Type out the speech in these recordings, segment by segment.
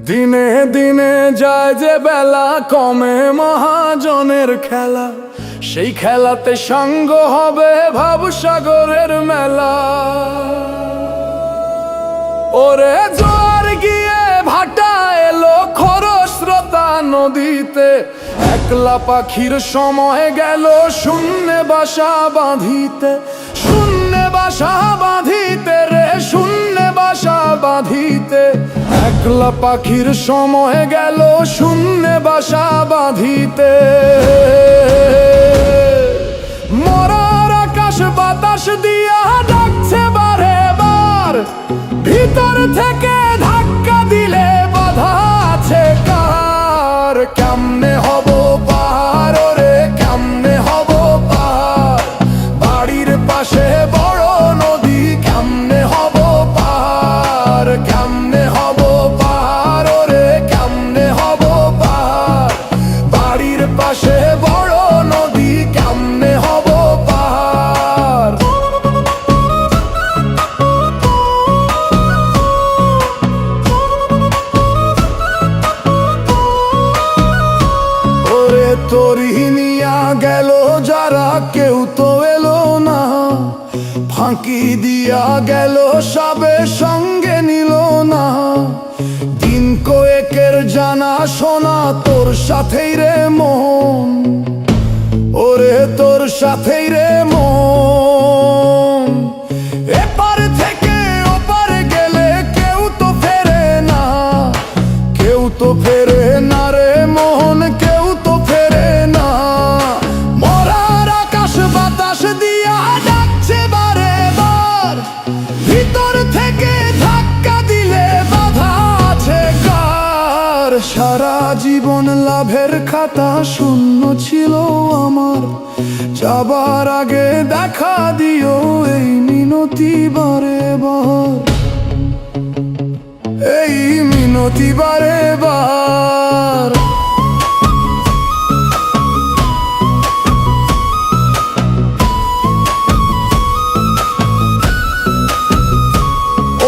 দিনে দিনে যায় যে বেলা, কমে মহাজনের খেলা। সেই খেলাতে সঙ্গ হবে ভাবসাগরের মেলা। ওরে জোয়ার গিয়ে ভাটা এলো খরস্রোতা নদীতে, একলা পাখির সময় গেল শূন্যে বাসা বাঁধিতে। শূন্যে বাসা বাঁধিতে রে, শূন্যে বাসা বাঁধিতে। একলা পাখির সময় গেল শূন্যে বাসা বাঁধিতে। মরার আকাশ বাতাস দিয়া ডাকছে বারে বার, ভিতর থেকে ধাক্কা দিলে বাধা আছে কার। কেমনে হব পাহাড় রে, কেমনে হব পাহাড়, বাড়ির পাশে বড় নদী, কেমনে হব পাহাড়। কেমনে হব পাহাড় রে, কেমনে হব পাহাড়, বাড়ির পাশে বড় নদী, কেমনে হব পাহাড়। ওরে তরি নিয়া গেল যারা, কেউ তো এলো না। ফাঁকি দিয়া গেল সবে, সঙ্গে নিল না। দিন কয়েকের জানা শোনা তোর সাথেই রে মন, ওরে তোর সাথেই রে মন। এপার থেকে ওপার গেলে কেউ তো ফেরে না, কেউ তো ফেরে না রে মন, কেউ তো ফেরে না। মরার আকাশ বাতাস দিয়া ডাকছে বারে বার, ভিতর থেকে ধাক্কা দিলে বাধা আছে কার। সারা জীবন লাভের খাতা শূন্য ছিল আমার, যাবার আগে দেখা দিও এই মিনতি বারে বার, এই মিনতি বারে বার।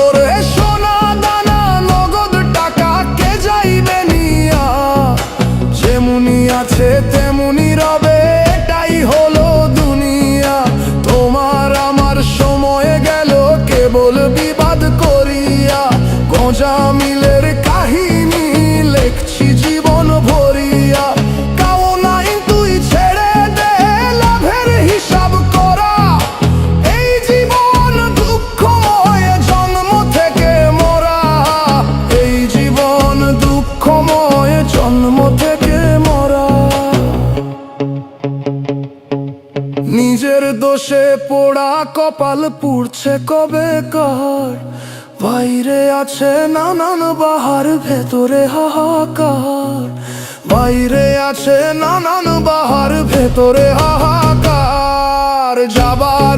ওরে সোনা দানা নগদ টাকা কে যাইবে নিয়া, যেমনি আছে তেমনি রবে, এটাই হলো দুনিয়া। তোমার আমার সময় গেল কেবল বিবাদ করিয়া, গোঁজা মিলের কাহিনী লেখছি জীবন ভরিয়া। কাও নাই তুই ছেড়ে দে লাভের হিসাব করা, এই জীবন দুঃখময় জন্ম থেকে মরা। এই জীবন দুঃখময় জন্ম থেকে মরা। নিজের দোষে পোড়া কপাল পুড়ছে কবে কার, বাইরে আছে নানান বাহার, ভেতরে হাহাকার। বাইরে আছে নানান বাহার, ভেতরে হাহাকার। যাবার